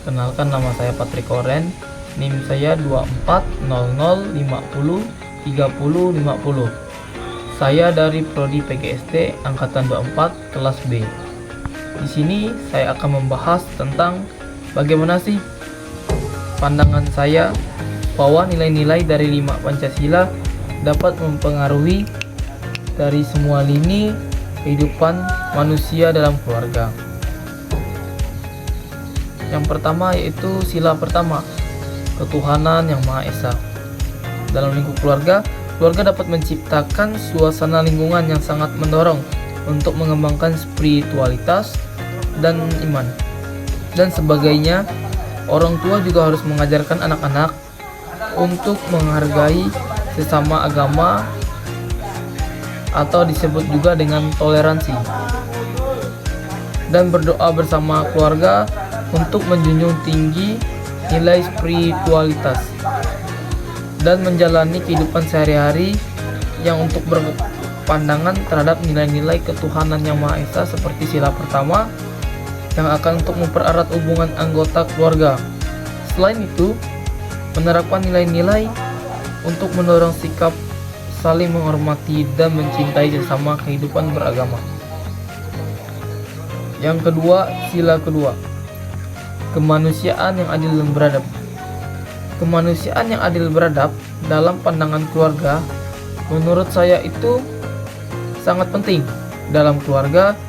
Perkenalkan, nama saya Patrick Oren. NIM saya 2400503050. Saya dari Prodi PGSD angkatan 24 kelas B. Di sini saya akan membahas tentang bagaimana sih pandangan saya bahwa nilai-nilai dari 5 Pancasila dapat mempengaruhi dari semua lini kehidupan manusia dalam keluarga. Yang pertama yaitu sila pertama, ketuhanan yang Maha Esa. Dalam lingkup keluarga, keluarga dapat menciptakan suasana lingkungan yang sangat mendorong untuk mengembangkan spiritualitas dan iman. Dan sebagainya, orang tua juga harus mengajarkan anak-anak untuk menghargai sesama agama atau disebut juga dengan toleransi, dan berdoa bersama keluarga untuk menjunjung tinggi nilai spiritualitas dan menjalani kehidupan sehari-hari yang untuk berpandangan terhadap nilai-nilai ketuhanan yang Maha Esa seperti sila pertama yang akan untuk mempererat hubungan anggota keluarga. Selain itu, menerapkan nilai-nilai untuk mendorong sikap saling menghormati dan mencintai sesama kehidupan beragama. Yang kedua, sila kedua, kemanusiaan yang adil dan beradab. Kemanusiaan yang adil beradab dalam pandangan keluarga menurut saya itu sangat penting dalam keluarga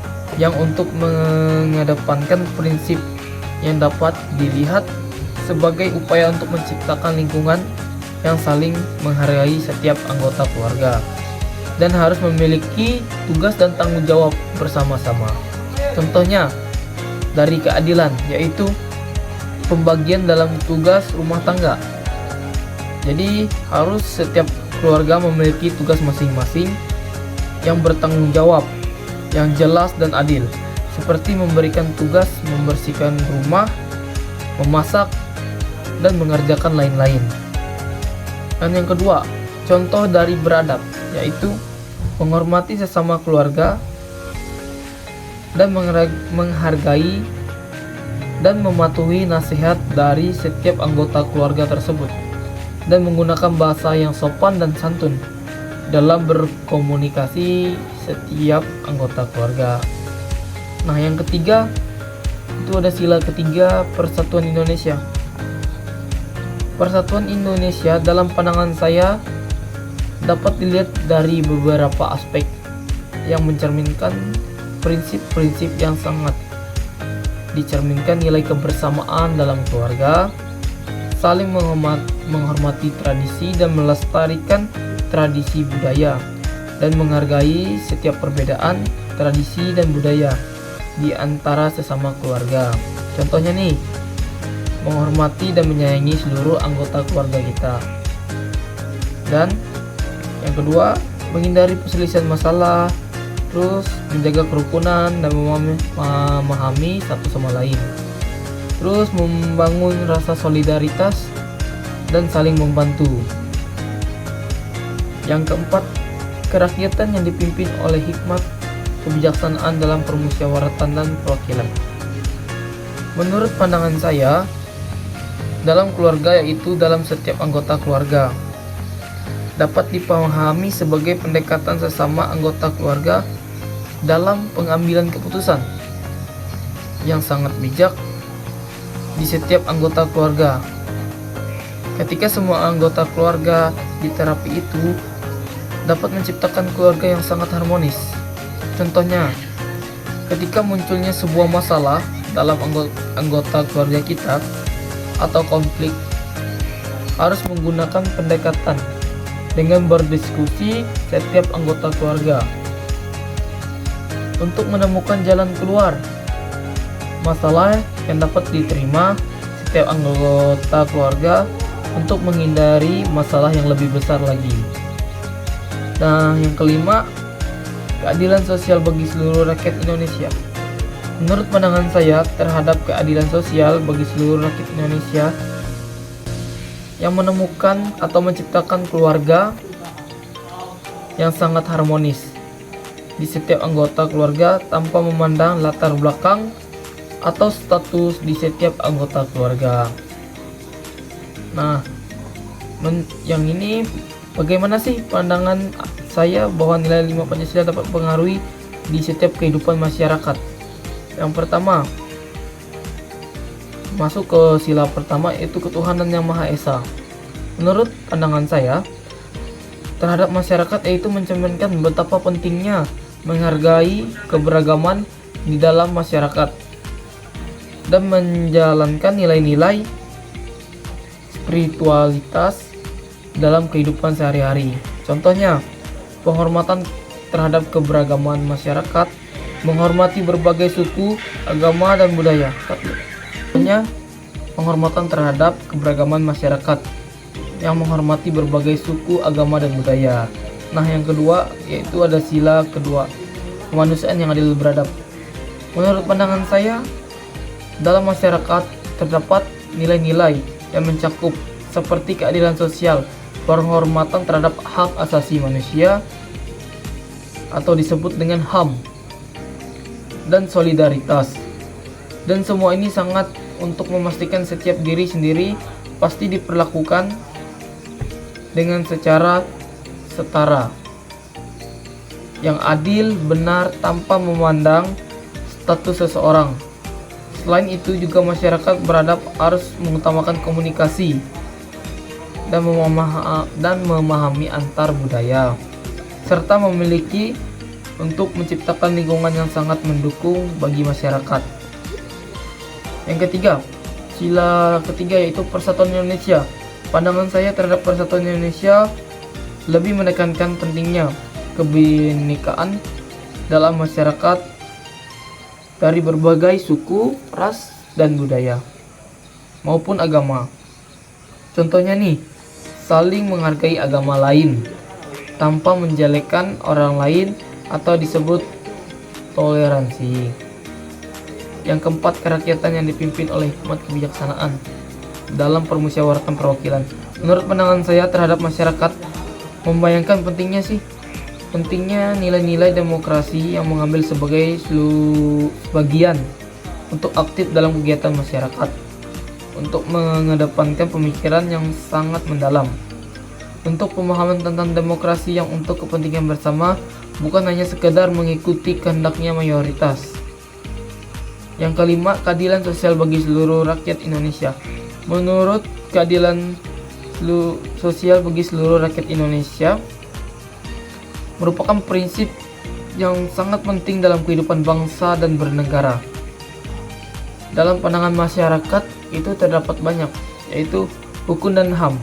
yang untuk mengedepankan prinsip yang dapat dilihat sebagai upaya untuk menciptakan lingkungan yang saling menghargai setiap anggota keluarga dan harus memiliki tugas dan tanggung jawab bersama-sama. Contohnya dari keadilan, yaitu pembagian dalam tugas rumah tangga. Jadi harus setiap keluarga memiliki tugas masing-masing yang bertanggung jawab, yang jelas dan adil, seperti memberikan tugas membersihkan rumah, memasak, dan mengerjakan lain-lain. Dan yang kedua, contoh dari beradab, yaitu menghormati sesama keluarga dan menghargai dan mematuhi nasihat dari setiap anggota keluarga tersebut, dan menggunakan bahasa yang sopan dan santun dalam berkomunikasi setiap anggota keluarga. Nah, yang ketiga itu ada sila ketiga, Persatuan Indonesia. Persatuan Indonesia dalam pandangan saya dapat dilihat dari beberapa aspek yang mencerminkan prinsip-prinsip yang sangat dicerminkan nilai kebersamaan dalam keluarga, saling menghormati tradisi dan melestarikan tradisi budaya, dan menghargai setiap perbedaan tradisi dan budaya di antara sesama keluarga. Contohnya nih, menghormati dan menyayangi seluruh anggota keluarga kita. Dan yang kedua, menghindari perselisihan masalah, terus menjaga kerukunan dan memahami satu sama lain, terus membangun rasa solidaritas dan saling membantu. Yang keempat, kerakyatan yang dipimpin oleh hikmat kebijaksanaan dalam permusyawaratan dan perwakilan. Menurut pandangan saya, dalam keluarga, yaitu dalam setiap anggota keluarga, dapat dipahami sebagai pendekatan sesama anggota keluarga dalam pengambilan keputusan yang sangat bijak di setiap anggota keluarga. Ketika semua anggota keluarga diterapi itu dapat menciptakan keluarga yang sangat harmonis. Contohnya, ketika munculnya sebuah masalah dalam anggota keluarga kita atau konflik, harus menggunakan pendekatan dengan berdiskusi setiap anggota keluarga untuk menemukan jalan keluar masalah yang dapat diterima setiap anggota keluarga untuk menghindari masalah yang lebih besar lagi. Nah, yang kelima, keadilan sosial bagi seluruh rakyat Indonesia. Menurut pandangan saya terhadap keadilan sosial bagi seluruh rakyat Indonesia yang menemukan atau menciptakan keluarga yang sangat harmonis di setiap anggota keluarga tanpa memandang latar belakang atau status di setiap anggota keluarga. Nah, yang ini bagaimana sih pandangan saya bahwa nilai 5 Pancasila dapat mempengaruhi di setiap kehidupan masyarakat? Yang pertama, masuk ke sila pertama, yaitu ketuhanan yang Maha Esa. Menurut pandangan saya terhadap masyarakat, yaitu mencerminkan betapa pentingnya menghargai keberagaman di dalam masyarakat dan menjalankan nilai-nilai spiritualitas dalam kehidupan sehari-hari. Contohnya, penghormatan terhadap keberagaman masyarakat, menghormati berbagai suku, agama, dan budaya. Contohnya, penghormatan terhadap keberagaman masyarakat yang menghormati berbagai suku, agama, dan budaya. Nah, yang kedua yaitu ada sila kedua, kemanusiaan yang adil beradab. Menurut pandangan saya, dalam masyarakat terdapat nilai-nilai yang mencakup seperti keadilan sosial, penghormatan terhadap hak asasi manusia atau disebut dengan HAM, dan solidaritas. Dan semua ini sangat untuk memastikan setiap diri sendiri pasti diperlakukan dengan secara setara, yang adil, benar, tanpa memandang status seseorang. Selain itu juga masyarakat beradab harus mengutamakan komunikasi dan memahami antar budaya, serta memiliki untuk menciptakan lingkungan yang sangat mendukung bagi masyarakat. Yang ketiga, sila ketiga yaitu Persatuan Indonesia. Pandangan saya terhadap Persatuan Indonesia lebih menekankan pentingnya kebinekaan dalam masyarakat dari berbagai suku, ras, dan budaya maupun agama. Contohnya nih, saling menghargai agama lain tanpa menjelekkan orang lain atau disebut toleransi. Yang keempat, kerakyatan yang dipimpin oleh hikmat kebijaksanaan dalam permusyawaratan perwakilan. Menurut pandangan saya terhadap masyarakat, membayangkan pentingnya nilai-nilai demokrasi yang mengambil sebagai bagian untuk aktif dalam kegiatan masyarakat, untuk mengedepankan pemikiran yang sangat mendalam, untuk pemahaman tentang demokrasi yang untuk kepentingan bersama, bukan hanya sekedar mengikuti kehendaknya mayoritas. Yang kelima, keadilan sosial bagi seluruh rakyat Indonesia. Menurut keadilan sosial bagi seluruh rakyat Indonesia merupakan prinsip yang sangat penting dalam kehidupan bangsa dan bernegara. Dalam pandangan masyarakat itu terdapat banyak, yaitu hukum dan HAM.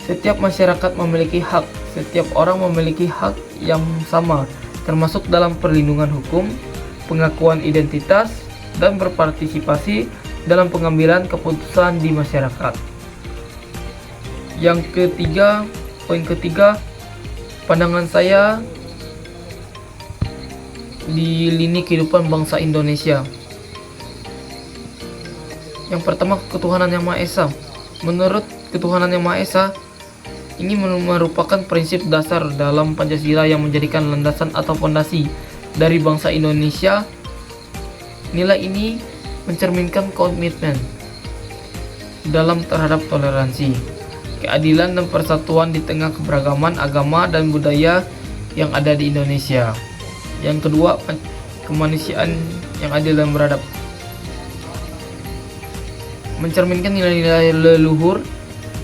Setiap masyarakat memiliki hak, setiap orang memiliki hak yang sama, termasuk dalam perlindungan hukum, pengakuan identitas, dan berpartisipasi dalam pengambilan keputusan di masyarakat. Yang ketiga, poin ketiga, pandangan saya di lini kehidupan bangsa Indonesia. Yang pertama, ketuhanan yang Maha Esa. Menurut ketuhanan yang Maha Esa, ini merupakan prinsip dasar dalam Pancasila yang menjadikan landasan atau fondasi dari bangsa Indonesia. Nilai ini mencerminkan komitmen dalam terhadap toleransi, keadilan, dan persatuan di tengah keberagaman agama dan budaya yang ada di Indonesia. Yang kedua, kemanusiaan yang adil dan beradab. Mencerminkan nilai-nilai leluhur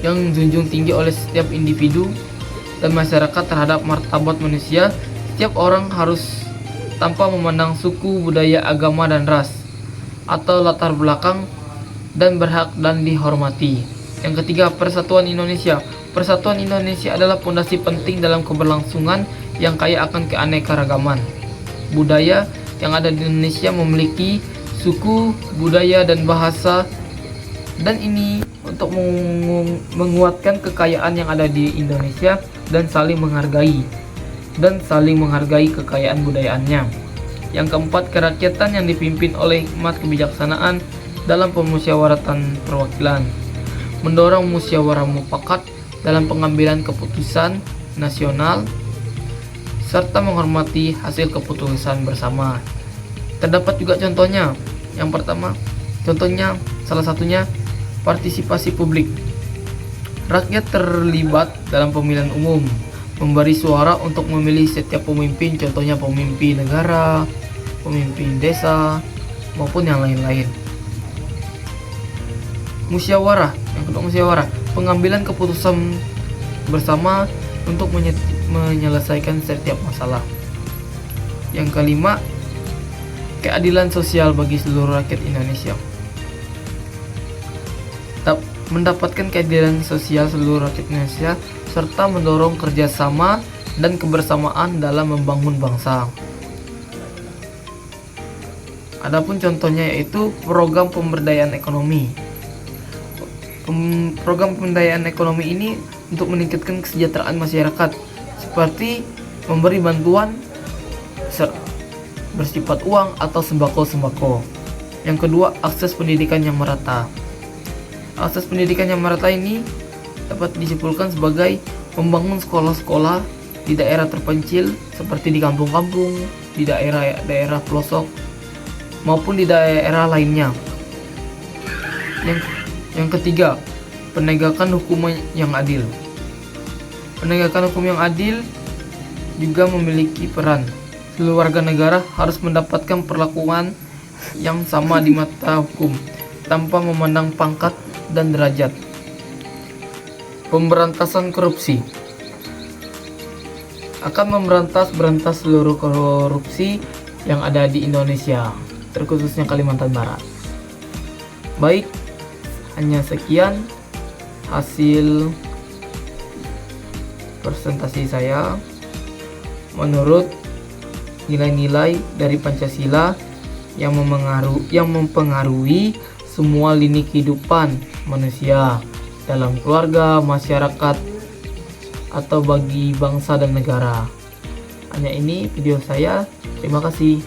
yang junjung tinggi oleh setiap individu dan masyarakat terhadap martabat manusia. Setiap orang harus tanpa memandang suku, budaya, agama, dan ras atau latar belakang, dan berhak dan dihormati. Yang ketiga, persatuan Indonesia. Persatuan Indonesia adalah fondasi penting dalam keberlangsungan yang kaya akan keanekaragaman budaya yang ada di Indonesia, memiliki suku, budaya, dan bahasa, dan ini untuk menguatkan kekayaan yang ada di Indonesia dan saling menghargai kekayaan budayaannya. Yang keempat, kerakyatan yang dipimpin oleh hikmat kebijaksanaan dalam pemusyawaratan perwakilan, mendorong musyawarah mufakat dalam pengambilan keputusan nasional, serta menghormati hasil keputusan bersama. Terdapat juga contohnya. Yang pertama, salah satunya partisipasi publik. Rakyat terlibat dalam pemilihan umum, memberi suara untuk memilih setiap pemimpin, contohnya pemimpin negara, pemimpin desa, maupun yang lain-lain. Musyawarah, yang kedua musyawarah, pengambilan keputusan bersama untuk menyelesaikan setiap masalah. Yang kelima, keadilan sosial bagi seluruh rakyat Indonesia. Mendapatkan keadilan sosial seluruh rakyat Indonesia serta mendorong kerjasama dan kebersamaan dalam membangun bangsa. Adapun contohnya yaitu program pemberdayaan ekonomi. Program pemberdayaan ekonomi ini untuk meningkatkan kesejahteraan masyarakat, seperti memberi bantuan bersifat uang atau sembako. Yang kedua, akses pendidikan yang merata. Akses pendidikan yang merata ini dapat disimpulkan sebagai membangun sekolah-sekolah di daerah terpencil seperti di kampung-kampung, di daerah pelosok, maupun di daerah lainnya. Yang ketiga, penegakan hukum yang adil. Penegakan hukum yang adil juga memiliki peran. Seluruh warga negara harus mendapatkan perlakuan yang sama di mata hukum tanpa memandang pangkat dan derajat. Pemberantasan korupsi akan berantas seluruh korupsi yang ada di Indonesia, terkhususnya Kalimantan Barat. Baik, hanya sekian hasil presentasi saya menurut nilai-nilai dari Pancasila yang mempengaruhi semua lini kehidupan manusia dalam keluarga, masyarakat, atau bagi bangsa dan negara. Hanya ini video saya. Terima kasih.